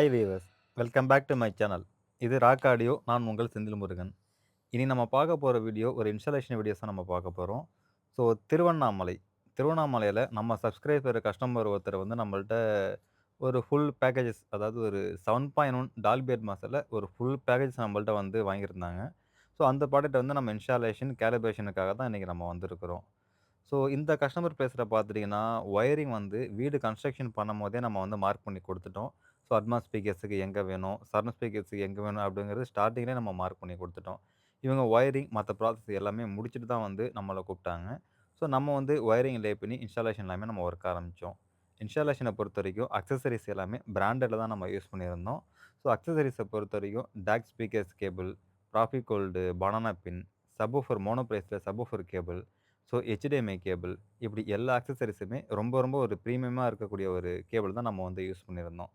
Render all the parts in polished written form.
Hi viewers, welcome back to my channel. இது rock audio. நான் உங்கள் செந்தில் முருகன். இனி நம்ம பார்க்க போகிற வீடியோ ஒரு இன்ஸ்டாலேஷன் வீடியோஸை நம்ம பார்க்க போகிறோம். ஸோ திருவண்ணாமலையில் நம்ம சப்ஸ்கிரைபர் கஸ்டமர் ஒருத்தர் வந்து நம்மள்ட்ட ஒரு ஃபுல் பேக்கேஜஸ், அதாவது ஒரு 7.1 டால்பி அட்மாஸில் ஒரு ஃபுல் பேக்கேஜ் நம்மள்ட்ட வந்து வாங்கியிருந்தாங்க. ஸோ அந்த ப்ராடக்ட் வந்து நம்ம இன்ஸ்டாலேஷன் கேலிப்ரேஷனுக்காக தான் இன்றைக்கி நம்ம வந்திருக்கிறோம். ஸோ இந்த கஸ்டமர் பிளேஸில் பார்த்துட்டிங்கன்னா, ஒயரிங் வந்து வீடு கன்ஸ்ட்ரக்ஷன் பண்ணும்போதே நம்ம வந்து மார்க் பண்ணி குடுத்துட்டோம். ஸோ அட்வான்ஸ் ஸ்பீக்கர்ஸுக்கு எங்கே வேணும், சரவுண்ட் ஸ்பீக்கர்ஸுக்கு எங்கே வேணும் அப்படிங்கிறது ஸ்டார்ட்டிங்லேயே நம்ம மார்க் பண்ணி குடுத்துட்டோம். இவங்க ஒயரிங் மற்ற ப்ராசஸ் எல்லாமே முடிச்சுட்டு தான் வந்து நம்மள கூப்பிட்டாங்க. ஸோ நம்ம வந்து ஒயரிங் லே பண்ணி இன்ஸ்டாலேஷன் எல்லாமே நம்ம ஒர்க் ஆரம்பிச்சோம். இன்ஸ்டாலேஷன பொறுத்தவரைக்கும் அக்சஸரீஸ் எல்லாமே பிராண்டட்ல தான் நம்ம யூஸ் பண்ணியிருந்தோம். ஸோ அக்சஸரீஸ பொறுத்தவரைக்கும் டாக் ஸ்பீக்கர்ஸ் கேபிள், ப்ராஃபி gold, banana pin, subwoofer mono பிரைஸில் subwoofer cable, so HDMI cable, இப்படி எல்லா அக்சஸரீஸுமே ரொம்ப ரொம்ப ஒரு ப்ரீமியமா இருக்கக்கூடிய ஒரு கேபிள் தான் நம்ம வந்து யூஸ் பண்ணியிருந்தோம்.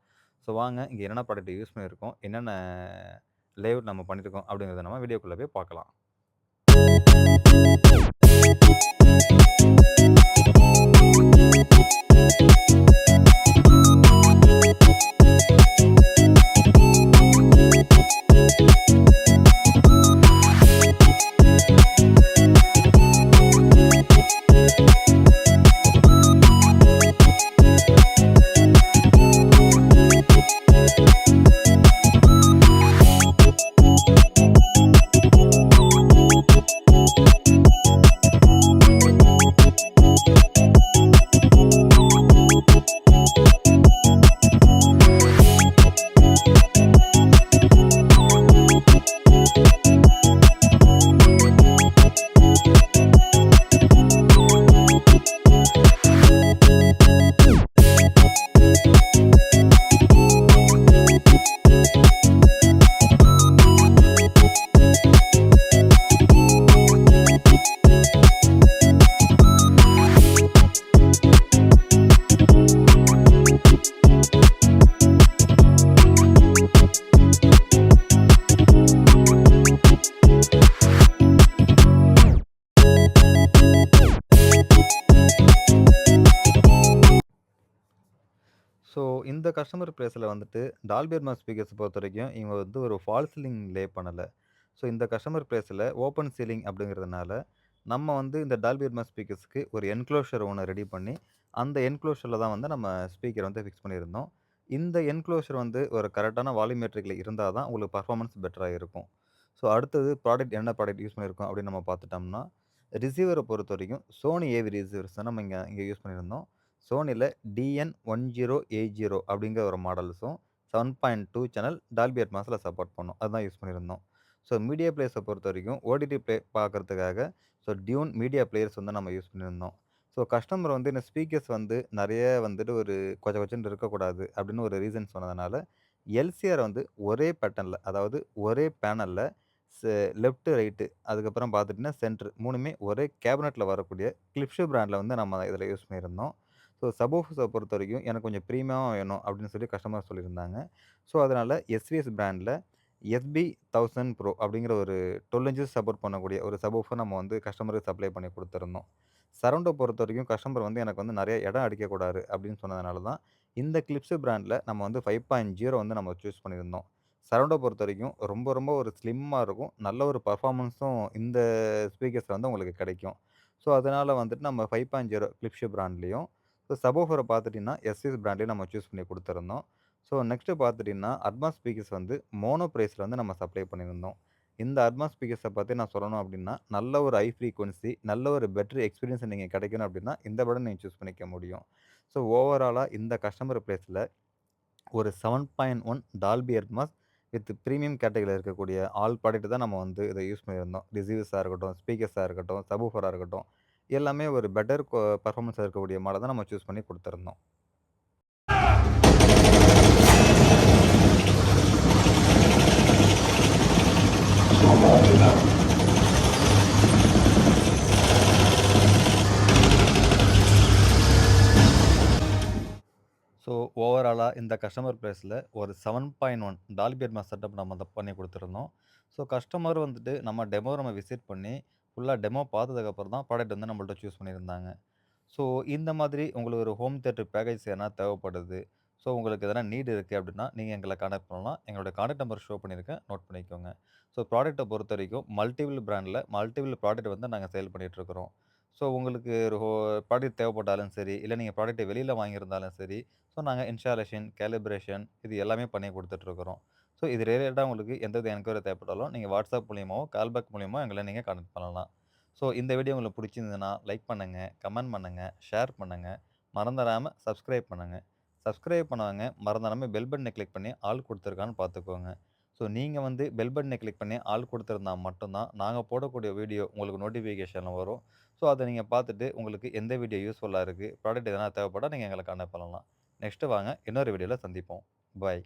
ஸோ வாங்க இங்க என்னென்ன ப்ராடக்ட் யூஸ் பண்ணியிருக்கோம், என்னென்ன லேஅவுட் நம்ம பண்ணியிருக்கோம் அப்படிங்கிறத நம்ம வீடியோக்குள்ள போய் பார்க்கலாம். ஸோ இந்த கஸ்டமர் பிளேஸில் வந்துட்டு டால்பி அட்மாஸ் ஸ்பீக்கர்ஸ் பொறுத்தவரைக்கும் இவங்க வந்து ஒரு ஃபால் சீலிங் லே பண்ணலை. ஸோ இந்த கஸ்டமர் பிளேஸில் ஓப்பன் சீலிங் அப்படிங்கிறதுனால நம்ம வந்து இந்த டால்பி அட்மாஸ் ஸ்பீக்கர்ஸ்க்கு ஒரு என்க்ளோஷர் ஒன்று ரெடி பண்ணி அந்த என்க்ளோஷரில் தான் வந்து நம்ம ஸ்பீக்கர் வந்து ஃபிக்ஸ் பண்ணியிருந்தோம். இந்த என்க்ளோஷர் வந்து ஒரு கரெக்டான வால்யூமெட்ரிக்கில் இருந்தால் தான் உங்களுக்கு பர்ஃபார்மன்ஸ் பெட்டராக இருக்கும். ஸோ அடுத்தது ப்ராடக்ட் என்ன ப்ராடக்ட் யூஸ் பண்ணியிருக்கோம் அப்படின்னு நம்ம பார்த்துட்டோம்னா, ரிசீவரை பொறுத்த வரைக்கும் சோனி ஏவி ரிசீவர்ஸ் தான் நம்ம இங்கே யூஸ் பண்ணியிருந்தோம். சோனியில் DN1080 அப்படிங்கிற ஒரு மாடல்ஸும் 7.2 சேனல் டால்பி அட்மாஸில் சப்போர்ட் பண்ணும். அதுதான் யூஸ் பண்ணியிருந்தோம். ஸோ மீடியா பிளேயர்ஸை பொறுத்த வரைக்கும் ஓடிடி பிளே பார்க்கறதுக்காக ஸோ டியூன் மீடியா பிளேயர்ஸ் வந்து நம்ம யூஸ் பண்ணியிருந்தோம். ஸோ கஸ்டமர் வந்து இந்த ஸ்பீக்கர்ஸ் வந்து நிறைய வந்துட்டு ஒரு கொச்ச கொச்சன்னு இருக்கக்கூடாது அப்படின்னு ஒரு ரீசன் சொன்னதுனால, எல்சிஆர் வந்து ஒரே பேட்டர்னில், அதாவது ஒரே பேனலில் லெஃப்ட், ரைட்டு, அதுக்கப்புறம் பார்த்துட்டிங்கன்னா சென்ட்ரு 3மே ஒரே கேபினெட்டில் வரக்கூடிய கிளிப்ஷு பிராண்டில் வந்து நம்ம இதில் யூஸ் பண்ணியிருந்தோம். ஸோ சப்வூஃபர்ஸை பொறுத்தவரைக்கும் எனக்கு கொஞ்சம் ப்ரீமியமா வேணும் அப்படின்னு சொல்லி கஸ்டமர் சொல்லியிருந்தாங்க. ஸோ அதனால் எஸ்விஎஸ் பிராண்டில் SB1000 ப்ரோ அப்படிங்கிற ஒரு 12 இன்ச்சஸ் சப்போர்ட் பண்ணக்கூடிய ஒரு சப்வூஃபர் நம்ம வந்து கஸ்டமருக்கு சப்ளை பண்ணி கொடுத்துருந்தோம். சரவுண்டை பொறுத்தவரைக்கும் கஸ்டமர் வந்து எனக்கு வந்து நிறைய இடம் அடிக்கக்கூடாது அப்படின்னு சொன்னதுனால தான் இந்த கிளிப்ஸு பிராண்டில் நம்ம வந்து 5.0 வந்து நம்ம சூஸ் பண்ணியிருந்தோம். சரவுண்டை பொறுத்தவரைக்கும் ரொம்ப ரொம்ப ஒரு ஸ்லிம்மா இருக்கும். நல்ல ஒரு பர்ஃபார்மன்ஸும் இந்த ஸ்பீக்கர்ஸில் வந்து உங்களுக்கு கிடைக்கும். ஸோ அதனால் வந்துட்டு நம்ம 5.0 கிளிப்ஷு பிராண்ட்லேயும், ஸோ சப்வூஃபரை பார்த்துட்டிங்கன்னா எஸ்விஎஸ் பிராண்ட்லேயும் நம்ம சூஸ் பண்ணி கொடுத்துருந்தோம். ஸோ நெக்ஸ்ட்டு பார்த்துட்டிங்கன்னா அட்வான்ஸ் ஸ்பீக்கர்ஸ் வந்து மோனோ பிரைஸில் வந்து நம்ம சப்ளை பண்ணியிருந்தோம். இந்த அட்வான்ஸ் ஸ்பீக்கர்ஸை பற்றி நான் சொல்லணும் அப்படின்னா, நல்ல ஒரு ஹை ஃப்ரீக்வன்சி, நல்ல ஒரு பெட்டர் எக்ஸ்பீரியன்ஸ் நீங்கள் கிடைக்கணும் அப்படின்னா இந்த பிராண்ட் நீங்கள் சூஸ் பண்ணிக்க முடியும். ஸோ ஓவராலாக இந்த கஸ்டமர் பிளேஸில் ஒரு 7.1 டால்பி அட்மாஸ் வித் பிரீமியம் கேட்டகரியில் இருக்கக்கூடிய ஆல் ப்ராடக்ட் தான் நம்ம வந்து இதை யூஸ் பண்ணியிருந்தோம். ரிசீவர்ஸாக இருக்கட்டும், ஸ்பீக்கர்ஸாக இருக்கட்டும், சப்வூஃபராக இருக்கட்டும், எல்லாமே ஒரு பெட்டர் பெர்ஃபார்மன்ஸ் இருக்கக்கூடிய மாடல் தான் நம்ம சூஸ் பண்ணி கொடுத்துருந்தோம். ஸோ ஓவராலாக இந்த கஸ்டமர் பிளேஸில் ஒரு 7.1 டால்பி அட்மாஸ் செட்டப் நம்ம பண்ணி கொடுத்துருந்தோம். ஸோ கஸ்டமர் வந்துட்டு நம்ம விசிட் பண்ணி ஃபுல்லாக டெமோ பார்த்ததுக்கப்புறம் தான் ப்ராடக்ட் வந்து நம்மள்ட்ட சூஸ் பண்ணியிருந்தாங்க. ஸோ இந்த மாதிரி உங்களுக்கு ஒரு ஹோம் தியேட்டர் பேக்கேஜ் எதனா தேவைப்படுது. ஸோ உங்களுக்கு எதனா நீட் இருக்கு அப்டின்னா, நீங்க எங்கள கான்டாக்ட் பண்ணலாம். எங்களோட கான்டாக்ட் நம்பர் ஷோ பண்ணியிருக்கேன். நோட் பண்ணிக்கோங்க. ஸோ ப்ராடக்ட்ட பொறுத்தவரைக்கும் மல்டிபிள் பிராண்ட்ல மல்டிபிள் ப்ராடக்ட் வந்து நாங்க சேல் பண்ணிட்டு இருக்கிறோம். ஸோ உங்களுக்கு ஒரு ப்ராடக்ட் தேவைப்பட்டாலும் சரி, இல்ல நீங்க ப்ராடக்ட்ட வெளியில வாங்கியிருந்தாலும் சரி, ஸோ நாங்க இன்ஸ்டாலேஷன், கேலிப்ரேஷன் இது எல்லாமே பண்ணி குடுத்துட்டு இருக்கிறோம். ஸோ இது ரிலேட்டடா உங்களுக்கு எந்தவித என்கொயரி தேவைப்பட்டாலும், நீங்க WhatsApp மூலியமாவோ, கால் பேக் மூலியமாவோ எங்கள நீங்க கான்டாக்ட் பண்ணலாம். ஸோ இந்த வீடியோ உங்களுக்கு புடிச்சிருந்ததுன்னா, லைக் பண்ணுங்க, கமெண்ட் பண்ணுங்க, ஷேர் பண்ணுங்க. மறந்துறாம சப்ஸ்கிரைப் பண்ணுங்க. சப்ஸ்கிரைப் பண்ணவங்க மறந்துறாம பெல் பட்டன கிளிக் பண்ணி ஆல் குடுத்துருக்கான்னு பார்த்துக்கோங்க. ஸோ நீங்க வந்து பெல் பட்டன கிளிக் பண்ணி ஆல் குடுத்திருந்தா மட்டும் தான், நாங்க போடக்கூடிய வீடியோ உங்களுக்கு நோட்டிஃபிகேஷன்ல வரும். ஸோ அத நீங்க பார்த்துட்டு உங்களுக்கு எந்த வீடியோ யூஸ்ஃபுல்லா இருக்கு, ப்ராடக்ட் எதனா தேவைப்பட்டா நீங்க எங்கள கான்டாக்ட் பண்ணலாம். நெக்ஸ்ட் வாங்க இன்னொரு வீடியோல சந்திப்போம். பாய்.